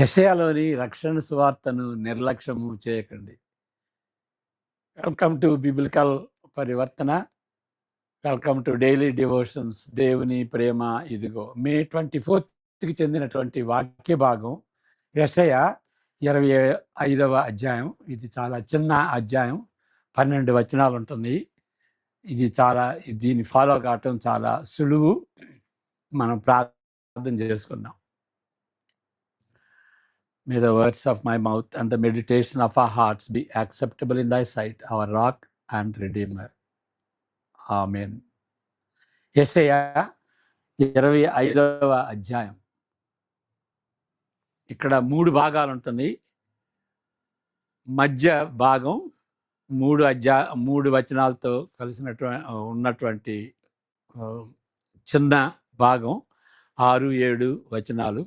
యెషయాలోని రక్షణ సువార్తను నిర్లక్ష్యము చేయకండి. వెల్కమ్ టు బిబిలికల్ పరివర్తన. Welcome to daily devotions. దేవుని ప్రేమ ఇదిగో. మే 24కి చెందినటువంటి వాక్య భాగం యెషయా 25వ అధ్యాయం. ఇది చాలా చిన్న అధ్యాయం, 12 వచనాలు ఉంటుంది. దీన్ని ఫాలో కావటం చాలా సులువు. మనం ప్రార్థన చేసుకుందాం. May the words of my mouth and the meditation of our hearts be acceptable in thy sight, our rock and redeemer. Amen. యెషయా 25వ అధ్యాయం. ఇక్కడ 3 భాగాలు ఉంటుంది. మధ్య భాగం 3 వచనాలతో ఉన్నటువంటి చిన్న భాగం 6-7 వచనాలు.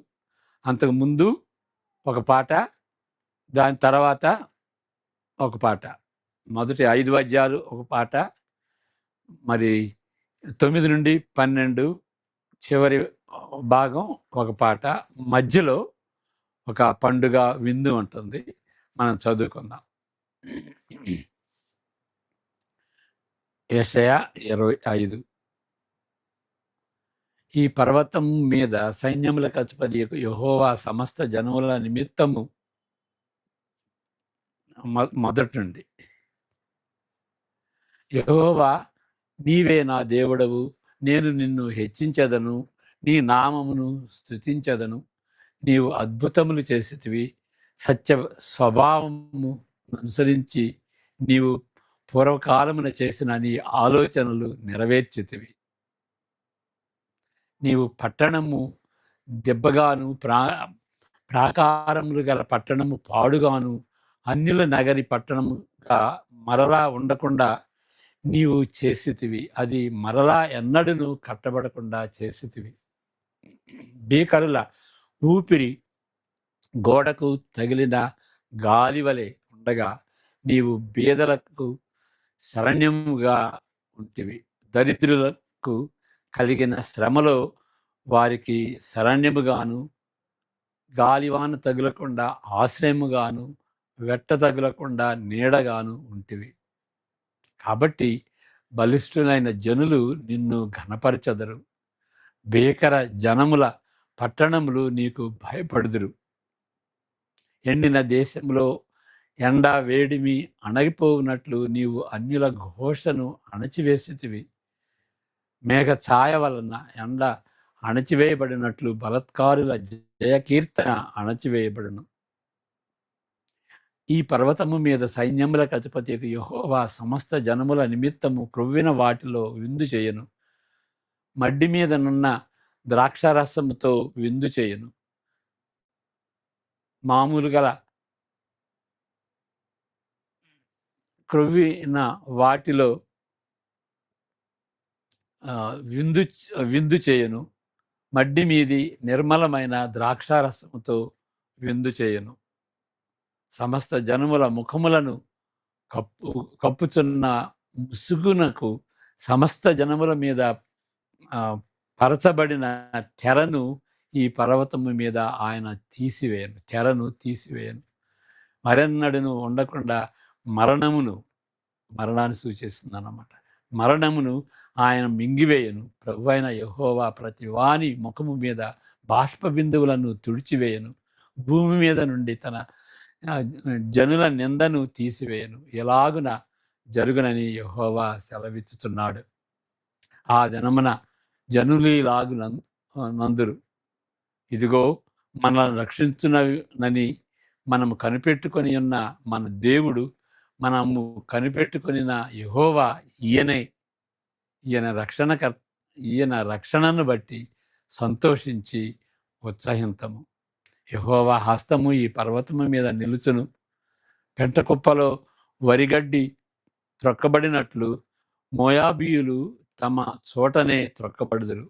అంతకు ముందు ఒక పాట, దాని తర్వాత ఒక పాట. మొదటి 5 అధ్యాయాలు ఒక పాట, మరి 9 నుండి 12 చివరి భాగం ఒక పాట, మధ్యలో ఒక పండుగ విందు ఉంటుంది. మనం చదువుకుందాం. యెషయా 25. ఈ పర్వతం మీద సైన్యములకు అధిపతి యెహోవా సమస్త జనముల నిమిత్తము మొదటి నుండి, యెహోవా నీవే నా దేవుడవు, నేను నిన్ను హెచ్చించెదను, నీ నామమును స్తుతించెదను. నీవు అద్భుతములు చేసితివి, సత్య స్వభావము అనుసరించి నీవు పూర్వకాలమున చేసిన నీ ఆలోచనలు నెరవేర్చితివి. నీవు పట్టణము దెబ్బగాను, ప్రాకారములు గల పట్టణము పాడుగాను, అన్యుల నగరి పట్టణముగా మరలా ఉండకుండా నీవు చేసితివి. అది మరలా ఎన్నడూను కట్టబడకుండా చేసితివి. భీకరుల ఊపిరి గోడకు తగిలిన గాలివలె ఉండగా నీవు బీదలకు శరణ్యముగా ఉంటివి. దరిద్రులకు కలిగిన శ్రమలో వారికి శరణ్యముగాను, గాలివాన తగులకుండా ఆశ్రయముగాను, వెట్ట తగులకుండా నీడగాను ఉంటివి. కాబట్టి బలిష్ఠులైన జనులు నిన్ను ఘనపరచెదరు, భీకర జనముల పట్టణములు నీకు భయపడుదురు. ఎండిన దేశంలో ఎండ వేడిమి అణగిపోవునట్లు నీవు అన్యుల ఘోషను అణచివేసితివి. మేఘ ఛాయ వలన ఎండ అణచివేయబడినట్లు బలత్కారుల జయకీర్తన అణచివేయబడును. ఈ పర్వతము మీద సైన్యములకు అధిపతి యెహోవా సమస్త జనముల నిమిత్తము క్రొవ్విన వాటిలో విందు చేయను, మడ్డి మీదనున్న ద్రాక్షారసముతో విందు చేయను. మామూలు గల క్రొవ్విన వాటిలో విందు చేయను, మడ్డి మీది నిర్మలమైన ద్రాక్షారసముతో విందు చేయను. సమస్త జనముల ముఖములను కప్పుచున్న ముసుగునకు సమస్త జనముల మీద పరచబడిన తెరను ఈ పర్వతము మీద ఆయన తెరను తీసివేయను. మరెన్నడను ఉండకుండా మరణాన్ని సూచిస్తుంది అన్నమాట. మరణమును ఆయన మింగివేయను. ప్రభువైన యెహోవా ప్రతి వాని ముఖము మీద బాష్ప బిందువులను తుడిచివేయను. భూమి మీద నుండి తన జనుల నిందను తీసివేయను. ఎలాగున జరుగునని యెహోవా సెలవిచ్చుచున్నాడు. ఆ దినమున జనులు ఇలాగు నందురు, ఇదిగో మనల్ని రక్షించునని మనము కనిపెట్టుకొని ఉన్న మన దేవుడు, మనము కనిపెట్టుకొనిన యెహోవా ఈయనే. ఈయన రక్షణను బట్టి సంతోషించి ఉత్సహింతము. యెహోవా హస్తము ఈ పర్వతము మీద నిలుచును. పెంటకుప్పలో వరిగడ్డి త్రొక్కబడినట్లు మోయాబీయులు తమ చోటనే త్రొక్కబడుదురు.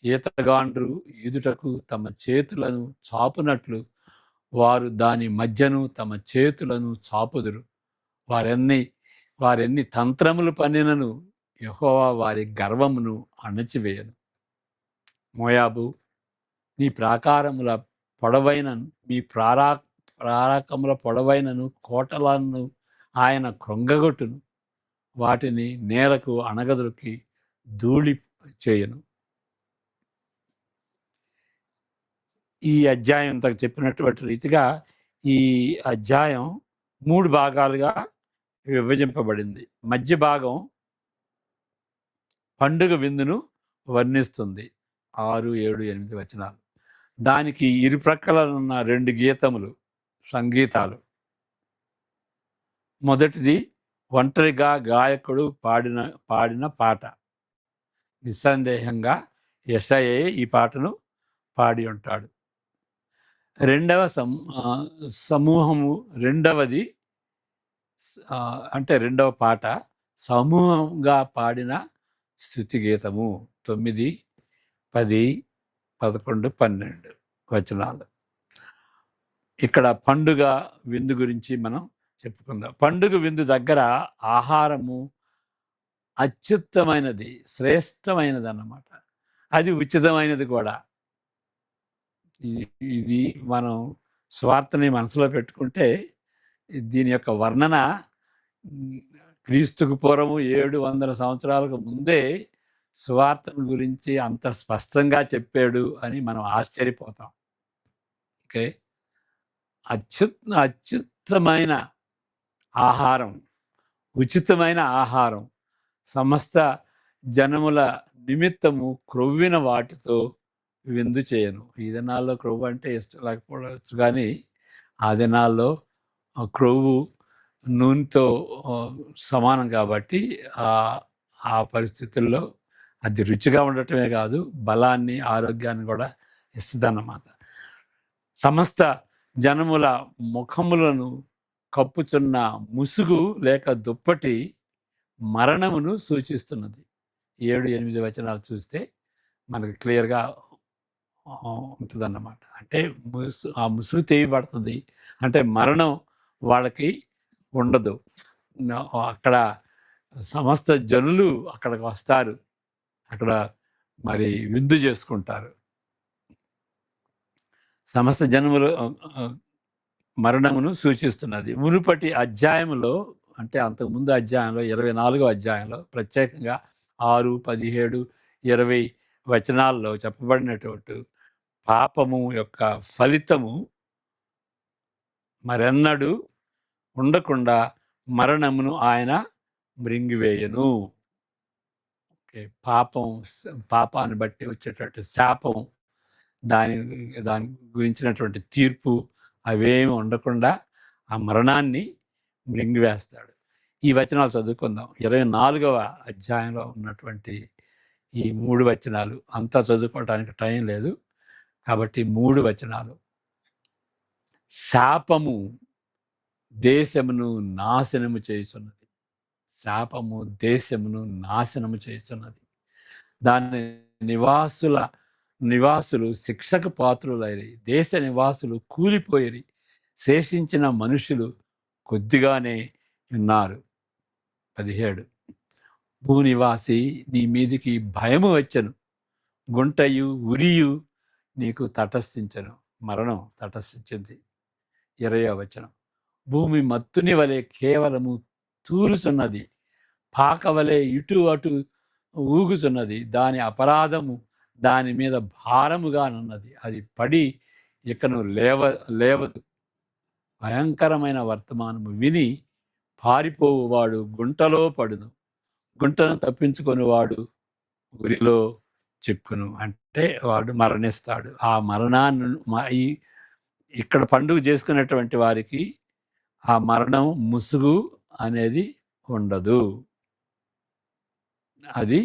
ఈతగాండ్రు ఈదుటకు తమ చేతులను చాపునట్లు వారు దాని మధ్యను తమ చేతులను చాపుదురు. వారెన్ని తంత్రములు పన్నినను యెహోవా వారి గర్వమును అణచివేయను. మోయాబు, నీ ప్రాకారముల మీ ప్రాకారముల పొడవైనను కోటలను ఆయన కృంగగొట్టును. వాటిని నేలకు అణగదొక్కి ధూళి చేయను. ఈ అధ్యాయం ఇంతకు చెప్పినటువంటి రీతిగా ఈ అధ్యాయం 3 భాగాలుగా విభజింపబడింది. మధ్య భాగం పండుగ విందును వర్ణిస్తుంది. 6, 7, 8 వచనాలు. దానికి ఇరుప్రక్కలనున్న 2 గీతములు, సంగీతాలు. మొదటిది ఒంటరిగా గాయకుడు పాడిన పాట. నిస్సందేహంగా యెషయా ఈ పాటను పాడి ఉంటాడు. రెండవ సమూహము, రెండవది అంటే రెండవ పాట సమూహంగా పాడిన స్తుతి గీతము. 9, 10, 11, 12 వచనాలు. ఇక్కడ పండుగ విందు గురించి మనం చెప్పుకుందాం. పండుగ విందు దగ్గర ఆహారము అత్యుత్తమైనది, శ్రేష్టమైనది అన్నమాట. అది ఉచితమైనది కూడా. ఇది మనం స్వార్థని మనసులో పెట్టుకుంటే దీని యొక్క వర్ణన క్రీస్తుకు పూర్వము 700 సంవత్సరాలకు ముందే సువార్తను గురించి అంత స్పష్టంగా చెప్పాడు అని మనం ఆశ్చర్యపోతాం. ఓకే, అత్యుత్తమైన ఆహారం, ఉచితమైన ఆహారం, సమస్త జనముల నిమిత్తము క్రొవ్విన వాటితో విందు చేయను. ఈ దినాల్లో క్రొవ్వు అంటే ఇష్టం లేకపోవచ్చు, కానీ ఆ దినాల్లో క్రొవ్వు నూనెతో సమానం కాబట్టి ఆ పరిస్థితుల్లో అది రుచిగా ఉండటమే కాదు, బలాన్ని, ఆరోగ్యాన్ని కూడా ఇస్తుందన్నమాట. సమస్త జనముల ముఖములను కప్పుచున్న ముసుగు లేక దుప్పటి మరణమును సూచిస్తున్నది. 7, 8 వచనాలు చూస్తే మనకు క్లియర్గా ఉంటుందన్నమాట. అంటే ఆ ముసుగు తీయబడుతుంది అంటే మరణం వాళ్ళకి ఉండదు. అక్కడ సమస్త జనులు అక్కడికి వస్తారు, అక్కడ మరి విందు చేసుకుంటారు. సమస్త జనములు మరణమును సూచిస్తున్నది. మునుపటి అధ్యాయంలో అంటే అంతకుముందు అధ్యాయంలో 24వ అధ్యాయంలో ప్రత్యేకంగా 6, 17, 20 వచనాల్లో చెప్పబడినటువంటి పాపము యొక్క ఫలితము మరెన్నడూ ఉండకుండా మరణమును ఆయన మృంగివేయను. ఓకే, పాపాన్ని బట్టి వచ్చేటటువంటి శాపం, దాని గురించినటువంటి తీర్పు అవేమి ఉండకుండా ఆ మరణాన్ని మృంగివేస్తాడు. ఈ వచనాలు చదువుకుందాం. 24వ అధ్యాయంలో ఉన్నటువంటి ఈ 3 వచనాలు అంతా చదువుకోవడానికి టైం లేదు కాబట్టి 3 వచనాలు. శాపము దేశమును నాశనము చేయుచున్నది. శాపము దేశమును నాశనము చేయుచున్నది. దాని నివాసులు శిక్షకు పాత్రులైరి. దేశ నివాసులు కూలిపోయిరి. శేషించిన మనుషులు కొద్దిగానే ఉన్నారు. 17 భూనివాసి నీ మీదికి భయము వచ్చెను, గుంటయు ఉరియు నీకు తటస్థించను. మరణం తటస్థించింది. 20వ వచనం భూమి మత్తుని వలె కేవలము తూరుచున్నది, పాక వలె ఇటు అటు ఊగుచున్నది. దాని అపరాధము దాని మీద భారముగానున్నది. అది పడి ఇకను లేవదు. భయంకరమైన వర్తమానము విని పారిపోవువాడు గుంటలో పడును, గుంటను తప్పించుకొని వాడు ఉరిలో చిక్కును. అంటే వాడు మరణిస్తాడు. ఆ మరణాన్ని ఇక్కడ పండుగ చేసుకునేటువంటి వారికి ఆ మరణం ముసుగు అనేది ఉండదు. అది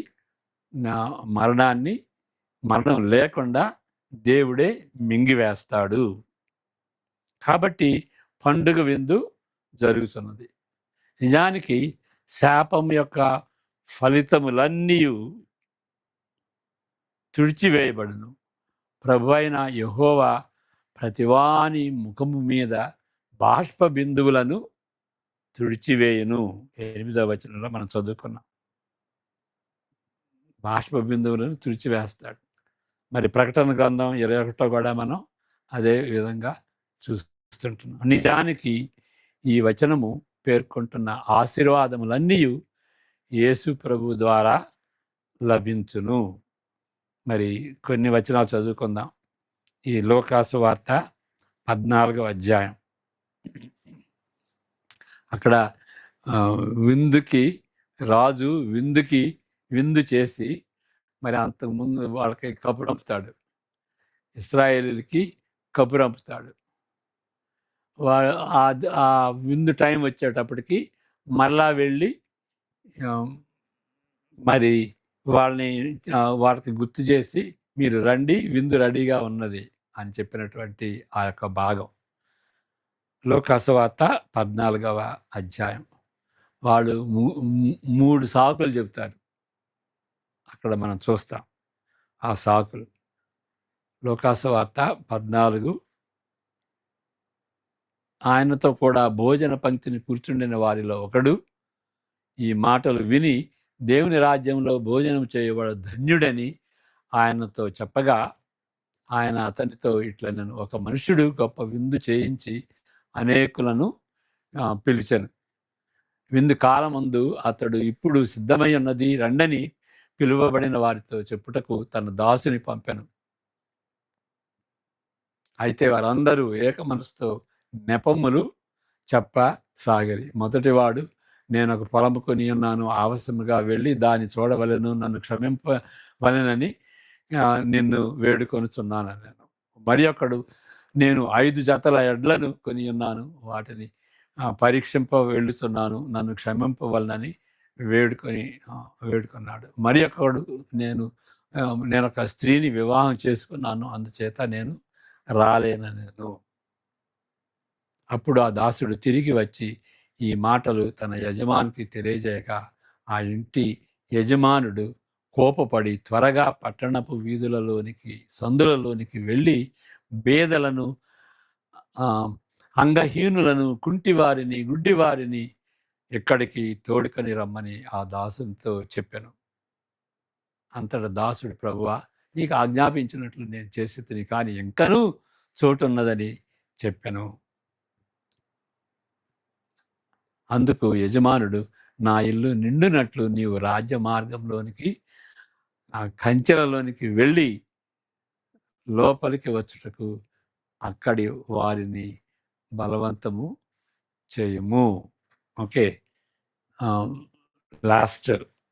మరణం లేకుండా దేవుడే మింగివేస్తాడు. కాబట్టి పండుగ విందు జరుగుతున్నది. నిజానికి శాపం యొక్క ఫలితములన్నీ తుడిచివేయబడును. ప్రభువైన యెహోవా ప్రతివాని ముఖము మీద బాష్ప బిందువులను తుడిచివేయును. 8వ వచనంలో మనం చదువుకున్నాం. బాష్ప బిందువులను తుడిచివేస్తాడు. మరి ప్రకటన గ్రంథం 21 కూడా మనం అదే విధంగా చూస్తుంటున్నాం. నిజానికి ఈ వచనము పేర్కొంటున్న ఆశీర్వాదములన్నీ యేసు ప్రభు ద్వారా లభించును. మరి కొన్ని వచనాలు చదువుకుందాం. ఈ లోకాసు వార్త 14వ అధ్యాయం. అక్కడ విందుకి రాజు విందు చేసి మరి అంతకుముందు వాళ్ళకి కబురంపుతాడు, ఇశ్రాయేలుకి కబురంపుతాడు. ఆ విందు టైం వచ్చేటప్పటికి మరలా వెళ్ళి మరి వాళ్ళకి గుర్తు చేసి మీరు రండి, విందు రెడీగా ఉన్నది అని చెప్పినటువంటి ఆ యొక్క భాగం లోకాసువార్త 14వ అధ్యాయం. వాళ్ళు 3 సాకులు చెబుతారు. అక్కడ మనం చూస్తాం ఆ సాకులు. లోకాసువార్త 14. ఆయనతో కూడా భోజన పంక్తిని కూర్చుండిన వారిలో ఒకడు ఈ మాటలు విని దేవుని రాజ్యంలో భోజనం చేయబడ ధన్యుడని ఆయనతో చెప్పగా, ఆయన అతనితో ఇట్లనెను, ఒక మనుష్యుడు గొప్ప విందు చేయించి అనేకులను పిలిచెను. విందు కాలమందు అతడు ఇప్పుడు సిద్ధమై ఉన్నది రండని పిలువబడిన వారితో చెప్పుటకు తన దాసుని పంపెను. అయితే వారందరూ ఏక మనసుతో నెపములు చెప్పసాగిరి. మొదటివాడు, నేను ఒక పొలము కొని ఉన్నాను, ఆవశ్యముగా వెళ్ళి దాన్ని చూడవలెను, నన్ను క్షమింపవలెనని నిన్ను వేడుకొనుచున్నాను నేను. మరి ఒకడు, నేను 5 జతల ఎడ్లను కొని ఉన్నాను, వాటిని పరీక్షింప వెళ్ళుతున్నాను, నన్ను క్షమింపవలనని వేడుకున్నాడు. మరి ఒకడు, నేను ఒక స్త్రీని వివాహం చేసుకున్నాను, అందుచేత నేను రాలేనను. అప్పుడు ఆ దాసుడు తిరిగి వచ్చి ఈ మాటలు తన యజమానికి తెలియజేయక, ఆ ఇంటి యజమానుడు కోపపడి త్వరగా పట్టణపు వీధులలోనికి సందులలోనికి వెళ్ళి బేదలను, అంగహీనులను, కుంటివారిని, గుడ్డివారిని ఇక్కడికి తోడుకొని రమ్మని ఆ దాసునితో చెప్పాను. అంతటా దాసుడు, ప్రభువా, నీకు ఆజ్ఞాపించినట్లు నేను చేసి కానీ ఇంకనూ చోటున్నదని చెప్పాను. అందుకు యజమానుడు, నా ఇల్లు నిండునట్లు నీవు రాజ్య మార్గంలోనికి కంచెలలోనికి వెళ్ళి లోపలికి వచ్చుటకు అక్కడి వారిని బలవంతము చేయము. ఓకే, లాస్ట్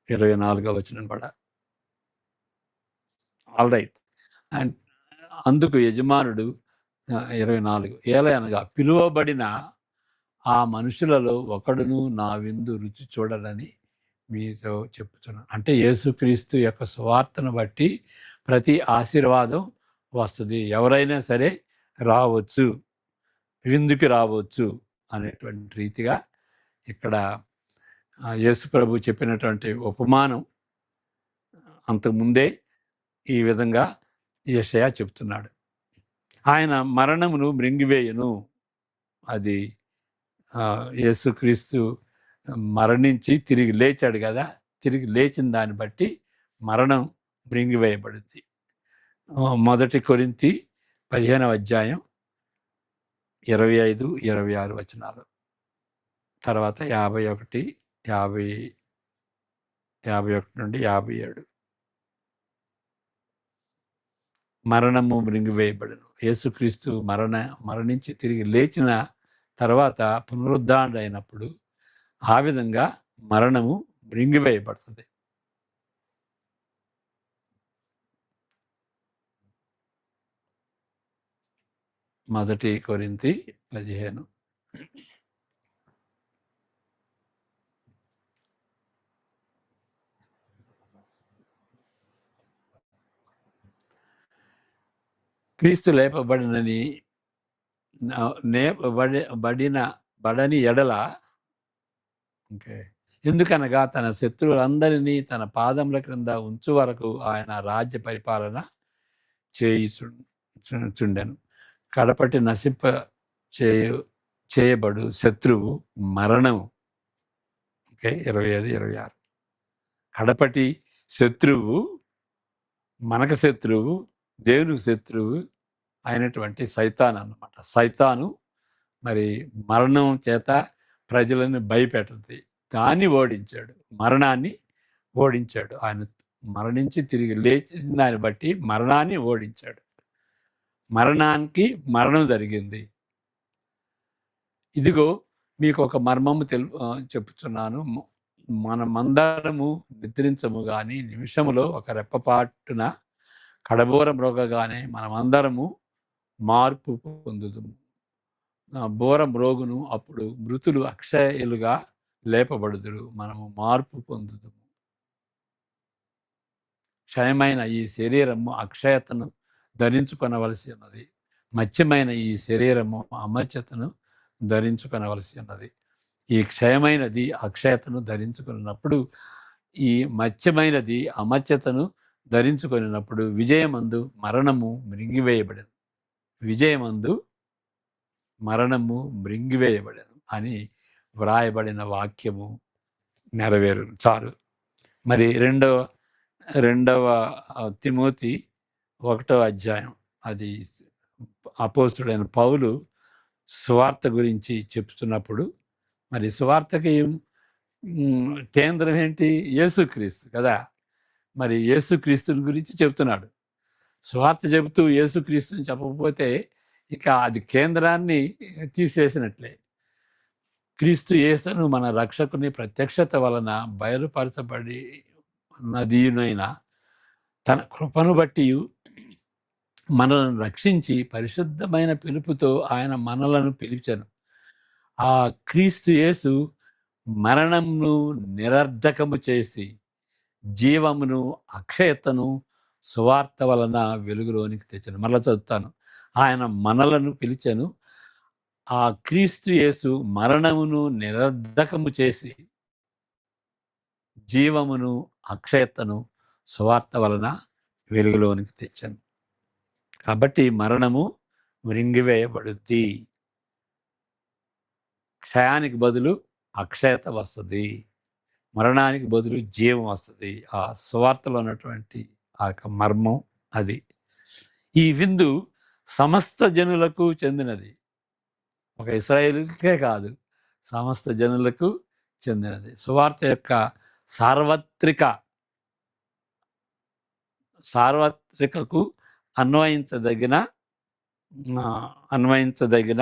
24వ వచనం కూడా ఆల్ రైట్. అండ్ అందుకు యజమానుడు 24, ఏలయనగా పిలువబడిన ఆ మనుషులలో ఒకడును నా విందు రుచి చూడడని మీతో చెప్పుతున్నాను. అంటే యేసుక్రీస్తు యొక్క సువార్తను బట్టి ప్రతి ఆశీర్వాదం వస్తుంది. ఎవరైనా సరే రావచ్చు, విందుకి రావచ్చు అనేటువంటి రీతిగా ఇక్కడ యేసు ప్రభు చెప్పినటువంటి ఉపమానం అంతకుముందే ఈ విధంగా యెషయా చెప్తున్నాడు. ఆయన మరణమును మృంగివేయును. అది యేసుక్రీస్తు మరణించి తిరిగి లేచాడు కదా, తిరిగి లేచిన దాన్ని బట్టి మరణం మృంగివేయబడింది. 1 కొరింథీ 15వ అధ్యాయం 25, 26 వచనాలు. తర్వాత 51 నుండి 57. మరణము మృంగివేయబడును. యేసుక్రీస్తు మరణించి తిరిగి లేచిన తర్వాత పునరుద్ధరణైనప్పుడు ఆ విధంగా మరణము మృంగివేయబడుతుంది. మొదటి కొరింథీ 15. క్రీస్తు బడని ఎడల, ఓకే, ఎందుకనగా తన శత్రువులందరినీ తన పాదముల క్రింద ఉంచు వరకు ఆయన రాజ్య పరిపాలన చేయుచుండెను. కడపటి నశింప చేయబడు శత్రువు మరణము. ఓకే, 25, 26. కడపటి శత్రువు, మనకు శత్రువు, దేవునికి శత్రువు అయినటువంటి సైతాన్ అన్నమాట. సైతాను మరి మరణం చేత ప్రజలను భయపెట్టది. దాన్ని ఓడించాడు. మరణాన్ని ఓడించాడు. ఆయన మరణించి తిరిగి లేచిన దాన్ని బట్టి మరణాన్ని ఓడించాడు. మరణానికి మరణం జరిగింది. ఇదిగో మీకు ఒక మర్మము చెప్పుచున్నాను. మనమందరము నిద్రించము గాని నిమిషములో ఒక రెప్పపాటున కడబోర మ్రోగగానే మనమందరము మార్పు పొందుదుము. బోర మ్రోగును, అప్పుడు మృతులు అక్షయులుగా లేపబడుదురు. మనము మార్పు పొందుదుము. క్షయమైన ఈ శరీరము అక్షయతను ధరించుకొనవలసి ఉన్నది. మత్స్యమైన ఈ శరీరము అమర్చతను ధరించుకొనవలసి ఉన్నది. ఈ క్షయమైనది అక్షయతను ధరించుకున్నప్పుడు, ఈ మత్స్యమైనది అమర్చతను ధరించుకొనినప్పుడు విజయమందు మరణము మృంగివేయబడెను. విజయమందు మరణము మృంగివేయబడెను అని వ్రాయబడిన వాక్యము నెరవేరు. చాలు. మరి రెండవ తిమోతి 1వ అధ్యాయం, అది అపోస్తుడైన పౌలు సువార్త గురించి చెప్తున్నప్పుడు, మరి సువార్తకి కేంద్రం ఏంటి? యేసుక్రీస్తు కదా. మరి యేసుక్రీస్తుని గురించి చెప్తున్నాడు. సువార్త చెబుతూ యేసుక్రీస్తుని చెప్పకపోతే ఇక అది కేంద్రాన్ని తీసేసినట్లే. క్రీస్తు యేసును మన రక్షకుని ప్రత్యక్షత వలన బయలుపరచబడి నదీనైన తన కృపను బట్టి మనలను రక్షించి పరిశుద్ధమైన పిలుపుతో ఆయన మనలను పిలిచెను. ఆ క్రీస్తు యేసు మరణమును నిరర్ధకము చేసి జీవమును అక్షయతను సువార్త వలన వెలుగులోనికి తెచ్చను. మరలా చదువుతాను. ఆయన మనలను పిలిచెను. ఆ క్రీస్తు యేసు మరణమును నిరర్ధకము చేసి జీవమును అక్షయతను సువార్త వలన వెలుగులోనికి తెచ్చను. కాబట్టి మరణము మృంగివేయబడుద్ది. క్షయానికి బదులు అక్షయత వస్తుంది. మరణానికి బదులు జీవం వస్తుంది. ఆ సువార్తలో ఉన్నటువంటి ఆ యొక్క మర్మం అది. ఈ విందు సమస్త జనులకు చెందినది. ఒక ఇశ్రాయేలుకే కాదు, సమస్త జనులకు చెందినది. సువార్త యొక్క సార్వత్రికకు అన్వయించదగిన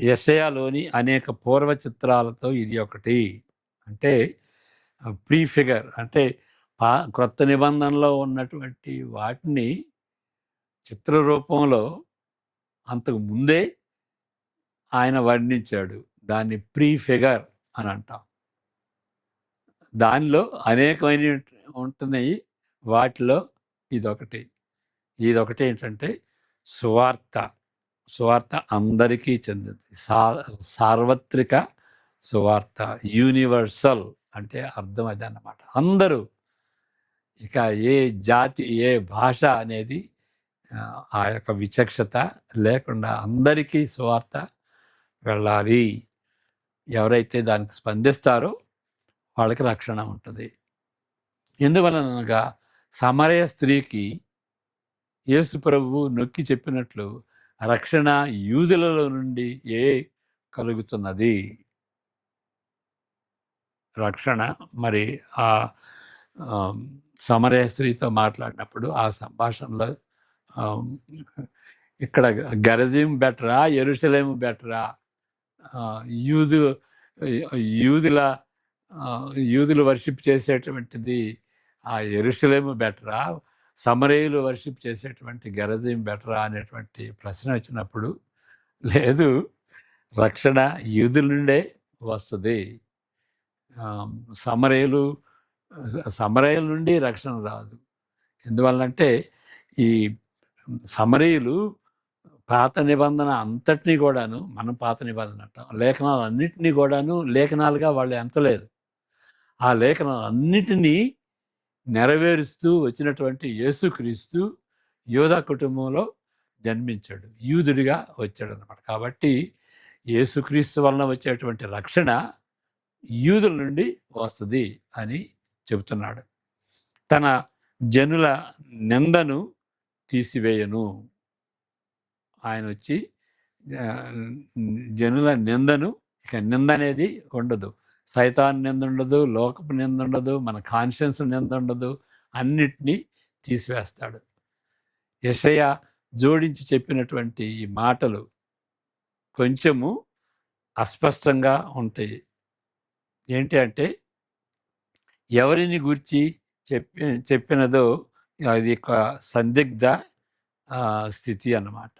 యెషయాలోని అనేక పూర్వ చిత్రాలతో ఇది ఒకటి. అంటే ప్రీఫిగర్, అంటే క్రొత్త నిబంధనలో ఉన్నటువంటి వాటిని చిత్ర రూపంలో అంతకు ముందే ఆయన వర్ణించాడు. దాన్ని ప్రీఫిగర్ అని అంటాం. దానిలో అనేకమైన ఉంటున్నాయి. వాటిలో ఇదొకటి. ఏంటంటే సువార్త అందరికీ చెందింది. సార్వత్రిక సువార్త, యూనివర్సల్ అంటే అర్థం అది అన్నమాట. అందరూ, ఇక ఏ జాతి ఏ భాష అనేది ఆ యొక్క విచక్షత లేకుండా అందరికీ సువార్త వెళ్ళాలి. ఎవరైతే దానికి స్పందిస్తారో వాళ్ళకి రక్షణ ఉంటుంది. ఎందువలనగా సమరయ స్త్రీకి యేసు ప్రభువు నొక్కి చెప్పినట్లు రక్షణ యూదులలో నుండి కలుగుతున్నది. రక్షణ మరి ఆ సమరయ స్త్రీతో మాట్లాడినప్పుడు ఆ సంభాషణలో ఇక్కడ గెరజీం బెటరా, యెరూషలేము బెటరా, యూదులు వర్షిప్ చేసేటువంటిది ఆ యెరూషలేము బెటరా, సమరయులు వర్షిప్ చేసేటువంటి గెరజీం బెటరా అనేటువంటి ప్రశ్న వచ్చినప్పుడు, లేదు, రక్షణ యూదుల నుండే వస్తుంది. సమరయుల నుండి రక్షణ రాదు. ఎందువల్లంటే ఈ సమరయులు పాత నిబంధన అంతటినీ కూడాను, మనం పాత నిబంధన అంటాం, లేఖనాలన్నింటినీ కూడాను లేఖనాలుగా వాళ్ళు ఎంతలేదు. ఆ లేఖనాలన్నిటినీ నెరవేరుస్తూ వచ్చినటువంటి యేసుక్రీస్తు యోధా కుటుంబంలో జన్మించాడు, యూదుడిగా వచ్చాడు అన్నమాట. కాబట్టి యేసుక్రీస్తు వలన వచ్చేటువంటి రక్షణ యూదుల నుండి వస్తుంది అని చెబుతున్నాడు. తన జనుల నిందను తీసివేయను. ఆయన వచ్చి జనుల నిందను, ఇక నింద అనేది ఉండదు. సైతాన్ నింద ఉండదు, లోకపు నింద ఉండదు, మన కాన్షియన్స్ నింద ఉండదు, అన్నిటినీ తీసివేస్తాడు. యెషయా జోడించి చెప్పినటువంటి ఈ మాటలు కొంచెము అస్పష్టంగా ఉంటాయి. ఏంటి అంటే, ఎవరిని గూర్చి చెప్పినదో అది ఒక సందిగ్ధ స్థితి అన్నమాట.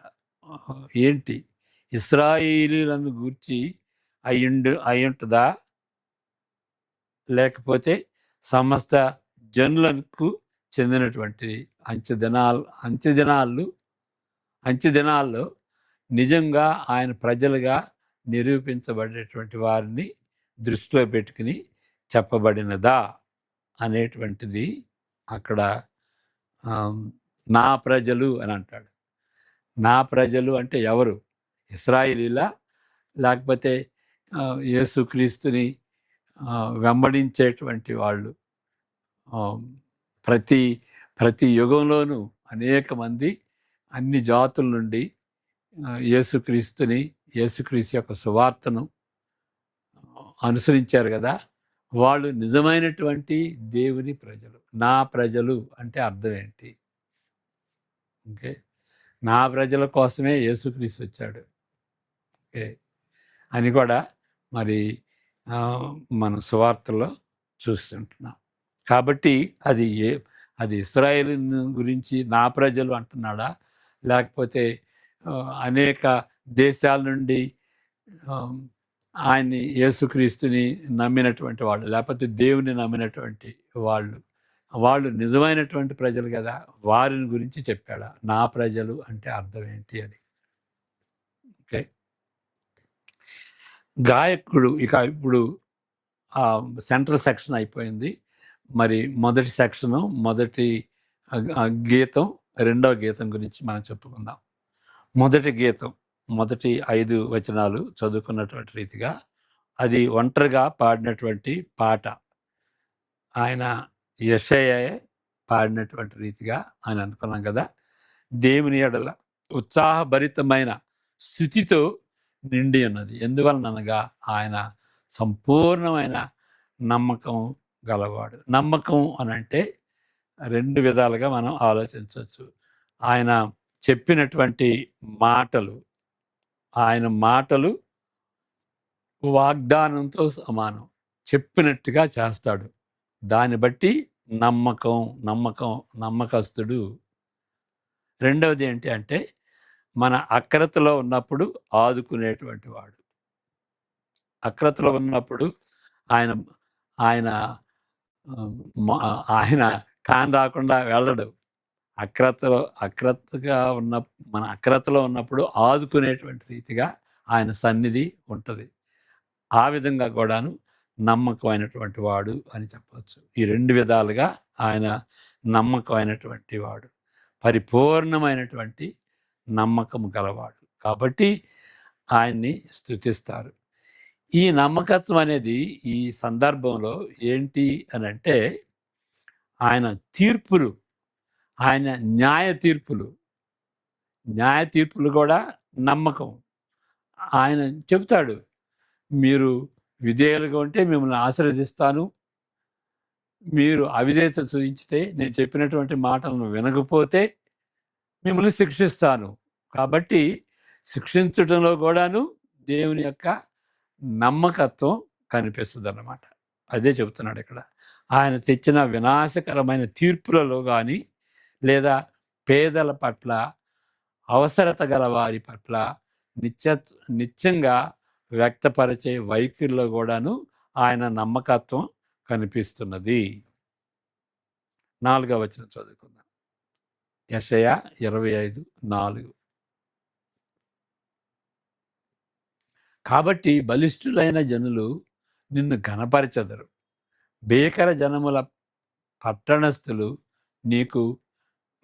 ఏంటి? ఇశ్రాయేలీయులను గూర్చి అయ్యుంటదా? లేకపోతే సమస్త జనులకు చెందినటువంటిది. అంచెదినాల్లో నిజంగా ఆయన ప్రజలుగా నిరూపించబడేటువంటి వారిని దృష్టిలో పెట్టుకుని చెప్పబడినదా అనేటువంటిది అక్కడ నా ప్రజలు అని అంటాడు. నా ప్రజలు అంటే ఎవరు? ఇశ్రాయేలీలా? లేకపోతే యేసుక్రీస్తుని వెంబడించేటువంటి వాళ్ళు? ప్రతి ప్రతి యుగంలోనూ అనేక మంది అన్ని జాతుల నుండి యేసుక్రీస్తు యొక్క సువార్తను అనుసరించారు కదా. వాళ్ళు నిజమైనటువంటి దేవుని ప్రజలు. నా ప్రజలు అంటే అర్థం ఏంటి? ఓకే, నా ప్రజల కోసమే యేసుక్రీస్తు వచ్చాడు. ఓకే అని కూడా మరి మన సువార్తలో చూస్తుంటున్నాం. కాబట్టి అది ఇశ్రాయేలు గురించి నా ప్రజలు అంటున్నాడా, లేకపోతే అనేక దేశాల నుండి ఆయన్ని యేసుక్రీస్తుని నమ్మినటువంటి వాళ్ళు, లేకపోతే దేవుని నమ్మినటువంటి వాళ్ళు నిజమైనటువంటి ప్రజలు కదా, వారిని గురించి చెప్పాడా? నా ప్రజలు అంటే అర్థం ఏంటి అని. ఓకే, గాయకుడు ఇప్పుడు సెంట్రల్ సెక్షన్ అయిపోయింది. మరి మొదటి సెక్షను, మొదటి గీతం, రెండవ గీతం గురించి మనం చెప్పుకుందాం. మొదటి గీతం మొదటి 5 వచనాలు చదువుకున్నటువంటి రీతిగా అది ఒంటరిగా పాడినటువంటి పాట. ఆయన యెషయా పాడినటువంటి రీతిగా ఆయన అనుకున్నాం కదా. దేవుని ఎడల ఉత్సాహభరితమైన స్థుతితో నిండి ఉన్నది. ఎందువలనగా ఆయన సంపూర్ణమైన నమ్మకం గలవాడు. నమ్మకం అని అంటే 2 విధాలుగా మనం ఆలోచించవచ్చు. ఆయన చెప్పినటువంటి మాటలు, ఆయన మాటలు వాగ్దానంతో సమానం. చెప్పినట్టుగా చేస్తాడు. దాన్ని బట్టి నమ్మకస్తుడు. రెండవది ఏంటి అంటే, మన అక్రతలో ఉన్నప్పుడు ఆదుకునేటువంటి వాడు. అక్రతలో ఉన్నప్పుడు ఆయన ఆయన ఆయన కాని రాకుండా వెళ్ళడు. మన అక్రతలో ఉన్నప్పుడు ఆదుకునేటువంటి రీతిగా ఆయన సన్నిధి ఉంటుంది. ఆ విధంగా కూడాను నమ్మకమైనటువంటి వాడు అని చెప్పవచ్చు. ఈ 2 విధాలుగా ఆయన నమ్మకమైనటువంటి వాడు, పరిపూర్ణమైనటువంటి నమ్మకం గలవాడు. కాబట్టి ఆయన్ని స్తుతిస్తారు. ఈ నమ్మకత్వం అనేది ఈ సందర్భంలో ఏంటి అని అంటే, ఆయన తీర్పులు, ఆయన న్యాయ తీర్పులు కూడా నమ్మకం. ఆయన చెబుతాడు, మీరు విధేయులుగా ఉంటే మిమ్మల్ని ఆశీర్వదిస్తాను, మీరు అవిధేయత చూపించితే, నేను చెప్పినటువంటి మాటలను వినకపోతే మిమ్మల్ని శిక్షిస్తాను. కాబట్టి శిక్షించటంలో కూడాను దేవుని యొక్క నమ్మకత్వం కనిపిస్తుంది అన్నమాట. అదే చెబుతున్నాడు ఇక్కడ. ఆయన తెచ్చిన వినాశకరమైన తీర్పులలో కానీ, లేదా పేదల పట్ల, అవసరత గల వారి పట్ల నిత్యంగా వ్యక్తపరిచే వైఖరిలో కూడాను ఆయన నమ్మకత్వం కనిపిస్తున్నది. 4వ వచనం చదువుకుందాం. యెషయా 25:4. కాబట్టి బలిష్ఠులైన జనులు నిన్ను ఘనపరచెదరు, భీకర జనముల పట్టణస్థులు నీకు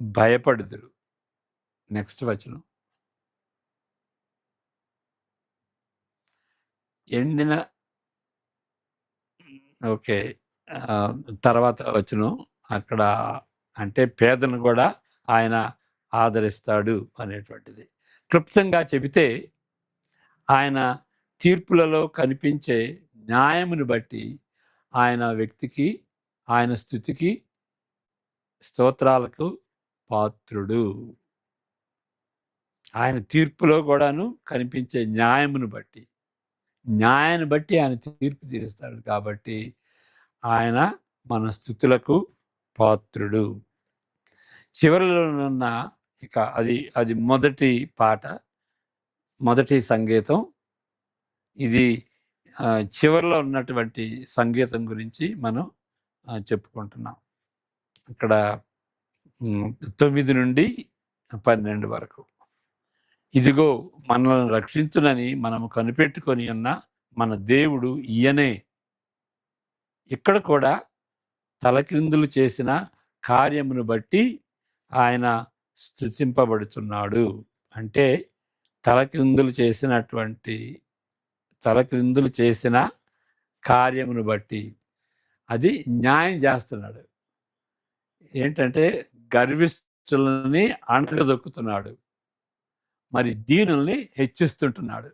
భయపడుదురు. నెక్స్ట్ వచనం. ఓకే, తర్వాత వచనం అక్కడ అంటే పేదను కూడా ఆయన ఆదరిస్తాడు అనేటువంటిది. క్లుప్తంగా చెబితే ఆయన తీర్పులలో కనిపించే న్యాయమును బట్టి ఆయన వ్యక్తికి, ఆయన స్థుతికి, స్తోత్రాలకు పాత్రుడు. ఆయన తీర్పులో కూడాను కనిపించే న్యాయమును బట్టి, న్యాయాన్ని బట్టి ఆయన తీర్పు తీరుస్తాడు కాబట్టి ఆయన మన స్థుతులకు పాత్రుడు. చివరిలో ఉన్న ఇక అది మొదటి పాట, మొదటి సంగీతం. ఇది చివరిలో ఉన్నటువంటి సంగీతం గురించి మనం చెప్పుకుంటున్నాం. ఇక్కడ 9 నుండి 12 వరకు. ఇదిగో మనల్ని రక్షించునని మనము కనిపెట్టుకొని ఉన్న మన దేవుడు ఈయనే. ఇక్కడ కూడా తలక్రిందులు చేసిన కార్యమును బట్టి ఆయన స్తుతింపబడుతున్నాడు. అంటే తలక్రిందులు చేసిన కార్యమును బట్టి అది న్యాయం చేస్తున్నాడు. ఏంటంటే గర్విష్ఠులని అణగదొక్కుతున్నాడు, మరి దీనుల్ని హెచ్చిస్తుంటున్నాడు.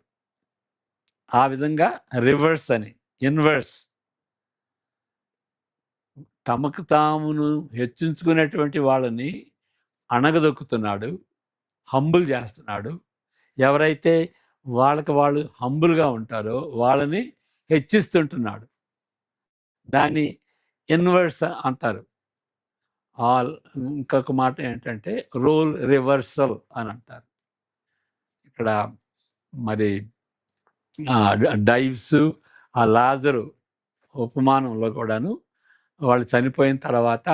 ఆ విధంగా రివర్స్ అని, ఇన్వర్స్, తమకు తామును హెచ్చించుకునేటువంటి వాళ్ళని అణగదొక్కుతున్నాడు, హంబుల్ చేస్తున్నాడు. ఎవరైతే వాళ్ళకి వాళ్ళు హంబుల్గా ఉంటారో వాళ్ళని హెచ్చిస్తుంటున్నాడు. దాన్ని ఇన్వర్స్ అంటారు. ఇంకొక మాట ఏంటంటే రోల్ రివర్సల్ అని అంటారు. ఇక్కడ మరి డైవ్స్, ఆ లాజరు ఉపమానంలో కూడాను వాళ్ళు చనిపోయిన తర్వాత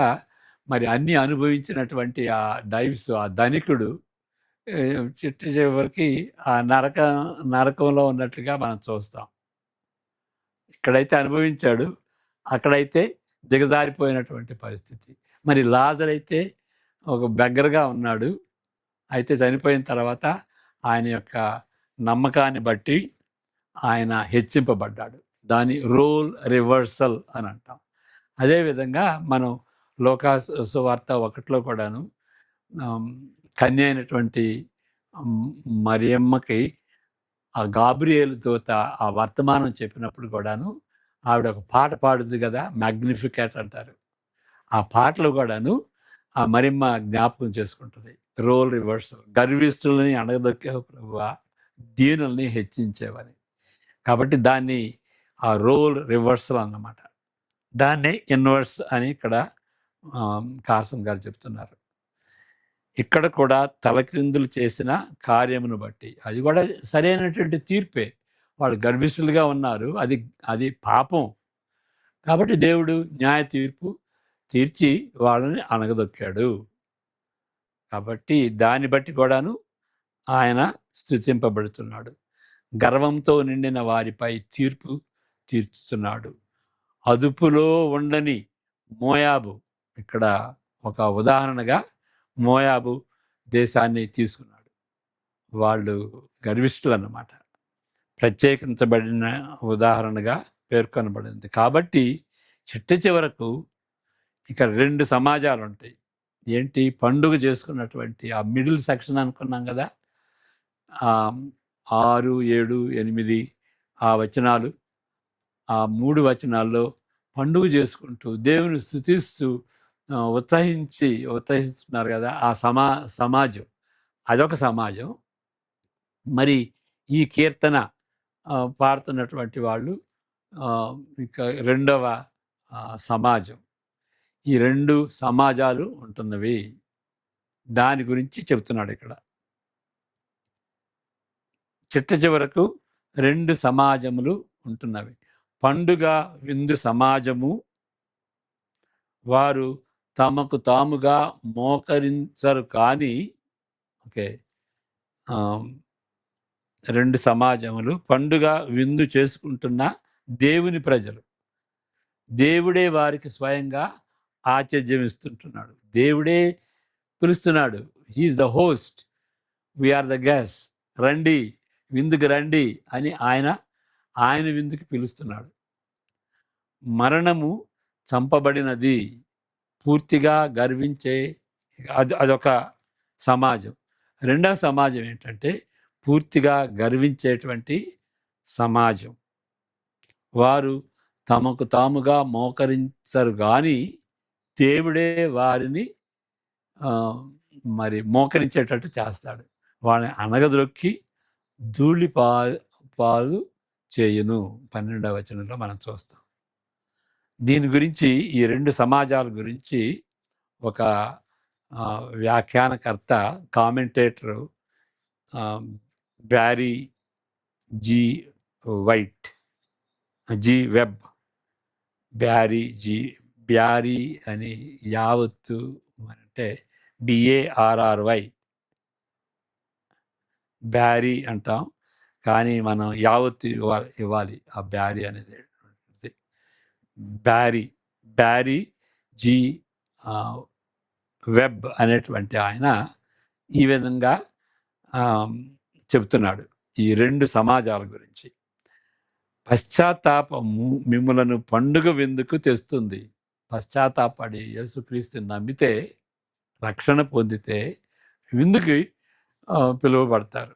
మరి అన్నీ అనుభవించినటువంటి ఆ డైవ్స్, ఆ ధనికుడు చిట్ట చివరికి ఆ నరకంలో ఉన్నట్లుగా మనం చూస్తాం. ఇక్కడైతే అనుభవించాడు, అక్కడైతే దిగజారిపోయినటువంటి పరిస్థితి. మరి లాజర్ అయితే ఒక బెగ్గరగా ఉన్నాడు, అయితే చనిపోయిన తర్వాత ఆయన యొక్క నమ్మకాన్ని బట్టి ఆయన హెచ్చింపబడ్డాడు. దాని రోల్ రివర్సల్ అని అంటాం. అదేవిధంగా మనం లోకా సువార్త 1లో కూడాను కన్య అయినటువంటి మరియమ్మకి ఆ గాబ్రియేలు దూత ఆ వర్తమానం చెప్పినప్పుడు కూడాను ఆవిడ ఒక పాట పాడుద్ది కదా, మ్యాగ్నిఫికెట్ అంటారు. ఆ పాటలు కూడాను ఆ మరియమ్మ జ్ఞాపకం చేసుకుంటుంది. రోల్ రివర్సల్, గర్విష్ఠులని అణగదొక్కే ప్రభువా, దీనుల్ని హెచ్చించేవని. కాబట్టి దాన్ని ఆ రోల్ రివర్సల్ అన్నమాట. దాన్నే ఇన్వర్స్ అని ఇక్కడ కార్సన్ గారు చెప్తున్నారు. ఇక్కడ కూడా తలక్రిందులు చేసిన కార్యమును బట్టి, అది కూడా సరైనటువంటి తీర్పే. వాళ్ళు గర్విష్ఠులుగా ఉన్నారు, అది పాపం. కాబట్టి దేవుడు న్యాయ తీర్పు తీర్చి వాళ్ళని అణగదొక్కాడు. కాబట్టి దాన్ని బట్టి కూడాను ఆయన స్తుతింపబడుతున్నాడు. గర్వంతో నిండిన వారిపై తీర్పు తీర్చుతున్నాడు. అదుపులో ఉండని మోయాబు, ఇక్కడ ఒక ఉదాహరణగా మోయాబు దేశాన్ని తీసుకున్నాడు. వాళ్ళు గర్విష్ఠులు అన్నమాట, ప్రత్యేకించబడిన ఉదాహరణగా పేర్కొనబడింది. కాబట్టి చిట్ట చివరకు ఇక 2 సమాజాలు ఉంటాయి. ఏంటి? పండుగ చేసుకున్నటువంటి ఆ మిడిల్ సెక్షన్ అనుకున్నాం కదా, 6, 7, 8 ఆ వచనాలు, ఆ 3 వచనాల్లో పండుగ చేసుకుంటూ దేవుని స్తుతిస్తూ ఉత్సహిస్తున్నారు కదా, ఆ సమాజం అదొక సమాజం. మరి ఈ కీర్తన పాడుతున్నటువంటి వాళ్ళు ఇక రెండవ సమాజం. ఈ 2 సమాజాలు ఉంటున్నవి. దాని గురించి చెబుతున్నాడు ఇక్కడ. చిట్ట చివరకు 2 సమాజములు ఉంటున్నవి. పండుగ విందు సమాజము, వారు తమకు తాముగా మోకరించరు కానీ, ఓకే, 2 సమాజములు పండుగ విందు చేసుకుంటున్న దేవుని ప్రజలు. దేవుడే వారికి స్వయంగా ఆతిథ్యం ఇస్తుంటున్నాడు. దేవుడే పిలుస్తున్నాడు. He is the host, we are the guest, రండి విందుకు రండి అని ఆయన విందుకు పిలుస్తున్నాడు. మరణము చంపబడినది, పూర్తిగా గర్వించే అదొక సమాజం. రెండవ సమాజం ఏంటంటే పూర్తిగా గర్వించేటువంటి సమాజం. వారు తమకు తాముగా మోకరించరు గాని దేవుడే వారిని మరి మోకరించేటట్టు చేస్తాడు. వాళ్ళని అణగద్రొక్కి ధూళి పాలు చేయును. 12వ వచనంలో మనం చూస్తాం. దీని గురించి ఈ 2 సమాజాల గురించి ఒక వ్యాఖ్యానకర్త, commentator Barry G White, G web, Barry అని యావత్తు అంటే BARRY బ్యారీ అంటాం, కానీ మనం యావత్తు ఇవ్వాలి ఆ బ్యారీ అనేది. బ్యారీ జీ వెబ్ అనేటువంటి ఆయన ఈ విధంగా చెబుతున్నాడు ఈ 2 సమాజాల గురించి. పశ్చాత్తాపము మిమ్ములను పండుగ విందుకు తెస్తుంది. పశ్చాత్తాపడి యేసుక్రీస్తుని నమ్మితే, రక్షణ పొందితే విందుకి పిలువబడతారు.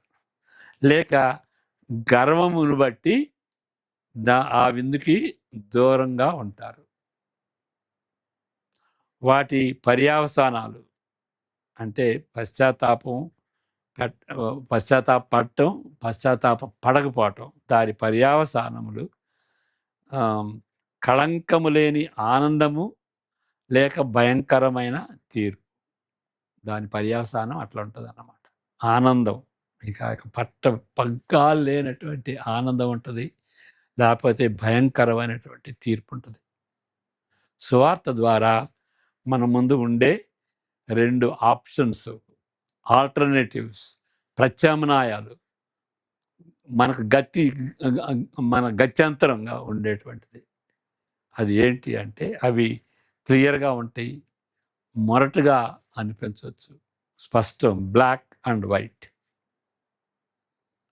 లేక గర్వమును బట్టి ఆ విందుకి దూరంగా ఉంటారు. వాటి పర్యవసానాలు అంటే పశ్చాత్తాపడటం, పడకపోవటం, దాని పర్యవసానములు కళంకము లేని ఆనందము లేక భయంకరమైన తీర్పు. దాని పర్యవసానం అట్లా ఉంటుంది అన్నమాట. ఆనందం ఇక పగ్గాలు లేనటువంటి ఆనందం ఉంటుంది, లేకపోతే భయంకరమైనటువంటి తీర్పు ఉంటుంది. సువార్త ద్వారా మన ముందు ఉండే 2 ఆప్షన్స్, ఆల్టర్నేటివ్స్, ప్రత్యామ్నాయాలు, మన గత్యంతరంగా ఉండేటువంటిది. అది ఏంటి అంటే అవి క్లియర్గా ఉంటాయి, మొరటుగా అనిపించవచ్చు, స్పష్టం, బ్లాక్ అండ్ వైట్.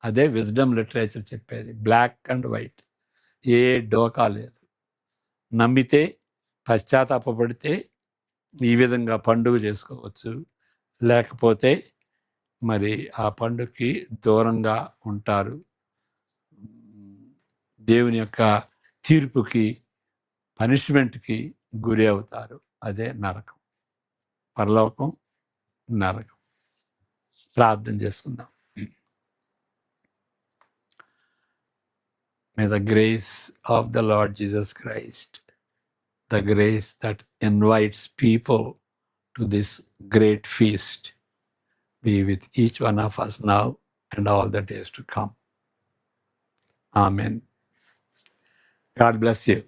అదే విజ్డమ్ లిటరేచర్ చెప్పేది, బ్లాక్ అండ్ వైట్, ఏ డోకా లేదు. నమ్మితే, పశ్చాత్తాపడితే ఈ విధంగా పండుగ చేసుకోవచ్చు, లేకపోతే మరి ఆ పండుగకి దూరంగా ఉంటారు. దేవుని యొక్క తీర్పుకి, పనిష్మెంట్కి గురి అవుతారు. అదే నరకం, పరలోకం, నరకం. ప్రార్థన చేసుకుందాం. May the grace of the Lord Jesus Christ, the grace that invites people to this great feast, be with each one of us now and all the days to come. Amen. God bless you.